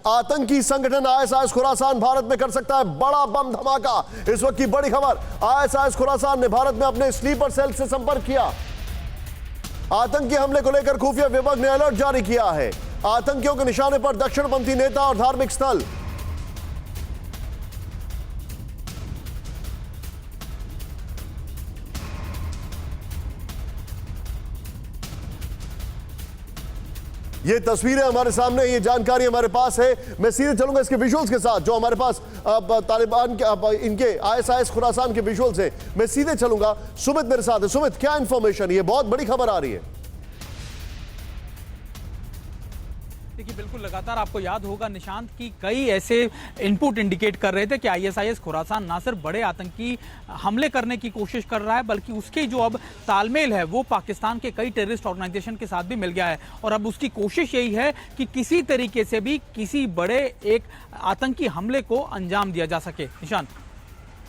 आतंकी संगठन आईएसआईएस खुरासान भारत में कर सकता है बड़ा बम धमाका। इस वक्त की बड़ी खबर, आईएसआईएस खुरासान ने भारत में अपने स्लीपर सेल से संपर्क किया। आतंकी हमले को लेकर खुफिया विभाग ने अलर्ट जारी किया है। आतंकियों के निशाने पर दक्षिणपंथी नेता और धार्मिक स्थल। ये तस्वीरें हमारे सामने, ये जानकारी हमारे पास है। मैं सीधे चलूंगा इसके विजुअल्स के साथ जो हमारे पास तालिबान के इनके आईएसआईएस खुरासान के विजुअल्स हैं। मैं सीधे चलूंगा, सुमित मेरे साथ है। सुमित, क्या इंफॉर्मेशन, ये बहुत बड़ी खबर आ रही है। देखिए, बिल्कुल लगातार आपको याद होगा निशांत की कई ऐसे इनपुट इंडिकेट कर रहे थे कि आईएसआईएस खुरासान ना सिर्फ बड़े आतंकी हमले करने की कोशिश कर रहा है, बल्कि उसके जो अब तालमेल है वो पाकिस्तान के कई टेररिस्ट ऑर्गेनाइजेशन के साथ भी मिल गया है। और अब उसकी कोशिश यही है कि किसी तरीके से भी किसी बड़े एक आतंकी हमले को अंजाम दिया जा सके। निशांत,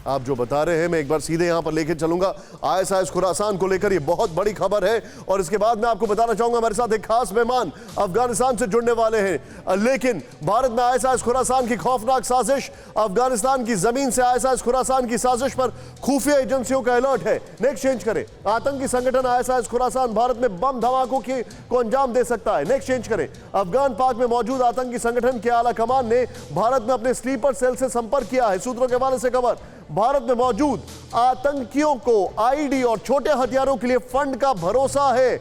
आप जो बता रहे हैं मैं एक बार सीधे यहां पर लेके चलूंगा। आईएसआईएस खुरासान को लेकर ये बहुत बड़ी खबर है और इसके बाद मैं आपको बताना चाहूंगा हमारे साथ एक खास मेहमान अफगानिस्तान से जुड़ने वाले हैं। लेकिन भारत में आईएसआईएस खुरासान की खौफनाक साजिश, अफगानिस्तान की जमीन से आईएसआईएस खुरासान की साजिश पर खुफिया एजेंसियों का अलर्ट है। नेक्स्ट चेंज करें, आतंकी संगठन आईएसआईएस खुरासान भारत में बम धमाकों को अंजाम दे सकता है। नेक्स्ट चेंज करें, अफगान पाक में मौजूद आतंकी संगठन के आला कमान ने भारत में अपने स्लीपर सेल से संपर्क किया है। सूत्रों के हवाले से खबर, भारत में मौजूद आतंकियों को आईडी और छोटे हथियारों के लिए फंड का भरोसा है।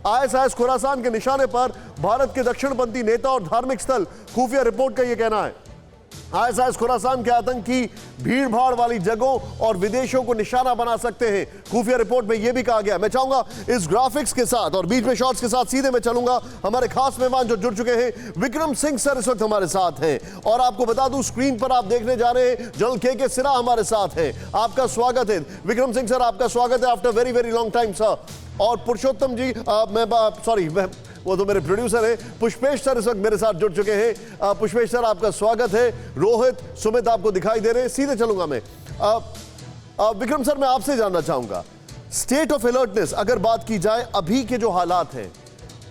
आईएसआईएस खुरासान के निशाने पर भारत के दक्षिणपंथी नेता और धार्मिक स्थल। खुफिया रिपोर्ट का यह कहना है आईएसआईएस खुरासान के आतंकी भीड़ भाड़ वाली जगहों और विदेशों को निशाना बना सकते हैं। खुफिया रिपोर्ट में यह भी कहा गया। मैं चाहूंगा इस ग्राफिक्स के साथ और बीच में शॉट्स के साथ सीधे मैं चलूंगा। हमारे खास मेहमान जो जुड़ चुके हैं, विक्रम सिंह सर इस वक्त हमारे साथ हैं। और आपको बता दूं, स्क्रीन पर आप देखने जा रहे हैं जनरल के सिन्हा हमारे साथ हैं। आपका स्वागत है विक्रम सिंह सर, आपका स्वागत है after very very long time sir. और पुरुषोत्तम जी, वो तो मेरे प्रोड्यूसर है, पुष्पेश सर इस वक्त मेरे साथ जुड़ चुके हैं। पुष्पेश सर, आपका स्वागत है। रोहित, सुमित आपको दिखाई दे रहे हैं। सीधे चलूंगा मैं। विक्रम सर, मैं आपसे जानना चाहूंगा, स्टेट ऑफ अलर्टनेस अगर बात की जाए अभी के जो हालात हैं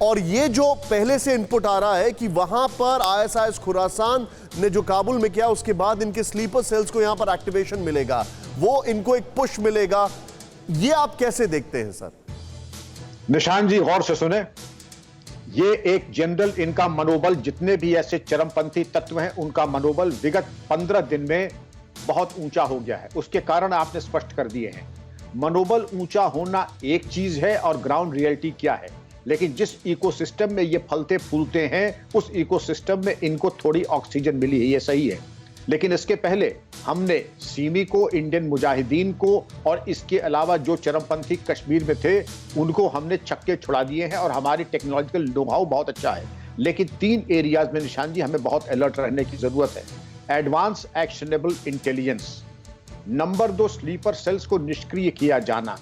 और ये जो पहले से इनपुट आ रहा है कि वहां पर आईएसआईएस खुरासान ने जो काबुल में किया उसके बाद इनके स्लीपर सेल्स को यहां पर एक्टिवेशन मिलेगा, वो इनको एक पुश मिलेगा, ये आप कैसे देखते हैं सर? निशान जी, गौर से सुने, ये एक जनरल इनका मनोबल, जितने भी ऐसे चरमपंथी तत्व हैं उनका मनोबल विगत 15 दिन में बहुत ऊंचा हो गया है। उसके कारण आपने स्पष्ट कर दिए हैं। मनोबल ऊंचा होना एक चीज है और ग्राउंड रियलिटी क्या है। लेकिन जिस इकोसिस्टम में ये फलते फूलते हैं उस इकोसिस्टम में इनको थोड़ी ऑक्सीजन मिली है, ये सही है। लेकिन इसके पहले हमने सिमी को, इंडियन मुजाहिदीन को और इसके अलावा जो चरमपंथी कश्मीर में थे उनको हमने छक्के छुड़ा दिए हैं और हमारी टेक्नोलॉजिकल नोहाउ बहुत अच्छा है। लेकिन 3 एरियाज में निशान जी हमें बहुत अलर्ट रहने की जरूरत है। Advance actionable intelligence, number 2 sleeper cells को निष्क्रिय किया जाना,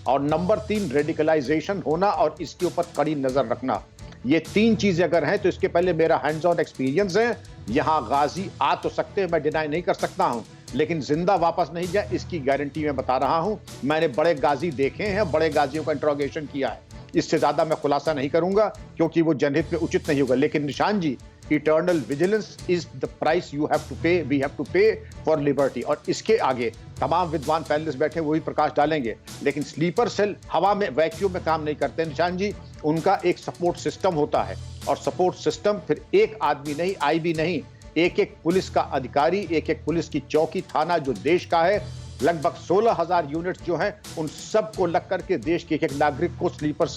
और नंबर 3 रेडिकलाइजेशन होना और इसके ऊपर कड़ी नजर रखना। ये 3 चीजें अगर हैं तो इसके पहले मेरा हैंड्स ऑन एक्सपीरियंस है। यहां गाजी आ तो सकते हैं, मैं डिनाई नहीं कर सकता हूं, लेकिन जिंदा वापस नहीं जाए इसकी गारंटी मैं बता रहा हूं। मैंने बड़े गाजी देखे हैं, बड़े गाजियों का इंट्रोगेशन किया है। इससे ज्यादा मैं खुलासा नहीं करूंगा क्योंकि वो जनहित में उचित नहीं होगा। लेकिन Nishan ji, eternal vigilance is the price you have to pay, we have to pay for liberty. और इसके आगे तमाम विद्वान पैनलिस्ट बैठे वही प्रकाश डालेंगे। लेकिन स्लीपर सेल हवा में, वैक्यूम में काम नहीं करते निशान जी, उनका एक सपोर्ट सिस्टम होता है। और सपोर्ट सिस्टम फिर एक आदमी नहीं, आईबी नहीं, एक एक पुलिस का अधिकारी, एक एक पुलिस की चौकी, थाना जो देश का है, लगभग 16,000 यूनिट्स जो हैं उन सबको लग करके देश के एक नागरिक को स्लीपर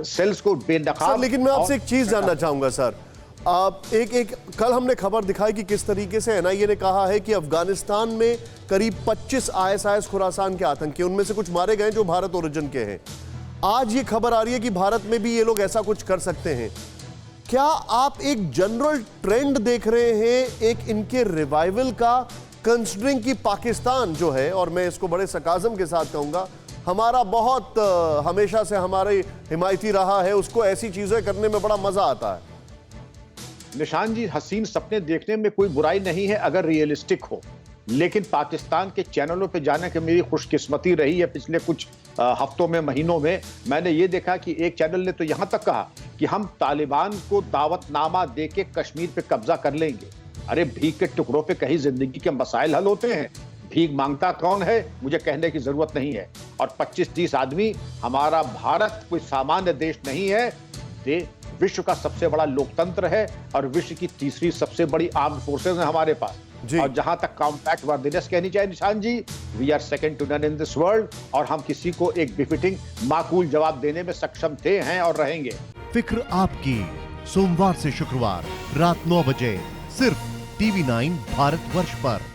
सेल्स को बेनकाब। लेकिन मैं आपसे एक चीज जानना चाहूंगा सर, कल हमने खबर दिखाई कि किस तरीके से एनआईए ने कहा है कि अफगानिस्तान में करीब 25 आईएसआईएस खुरासान के आतंकी, उनमें से कुछ मारे गए जो भारत ओरिजिन के हैं। आज ये खबर आ रही है कि भारत में भी ये लोग ऐसा कुछ कर सकते हैं। क्या आप एक जनरल ट्रेंड देख रहे हैं एक इनके रिवाइवल का, कंसिडरिंग कि पाकिस्तान जो है, और मैं इसको बड़े सरकाज़म के साथ कहूंगा, हमारा बहुत हमेशा से हमारे हिमायती रहा है, उसको ऐसी चीजें करने में बड़ा मजा आता है। निशान जी, हसीन सपने देखने में कोई बुराई नहीं है अगर रियलिस्टिक हो। लेकिन पाकिस्तान के चैनलों पे जाने की मेरी खुशकिस्मती रही है पिछले कुछ हफ्तों में, महीनों में। मैंने ये देखा कि एक चैनल ने तो यहां तक कहा कि हम तालिबान को दावतनामा देके कश्मीर पे कब्जा कर लेंगे। अरे भीख के टुकड़ों पे कहीं जिंदगी के मसाइल हल होते हैं? भीख मांगता कौन है, मुझे कहने की जरूरत नहीं है। और 25-30 आदमी, हमारा भारत कोई सामान्य देश नहीं है, विश्व का सबसे बड़ा लोकतंत्र है और विश्व की तीसरी सबसे बड़ी आर्म्ड फोर्सेज है हमारे पास। और जहां तक कॉम्पैक्ट वर्दीनेस कहनी चाहिए Nishan ji, we are second to none in this world, और हम किसी को एक बिफिटिंग माकूल जवाब देने में सक्षम थे, हैं और रहेंगे। फिक्र आपकी, सोमवार से शुक्रवार रात 9 बजे सिर्फ TV9 भारतवर्ष पर।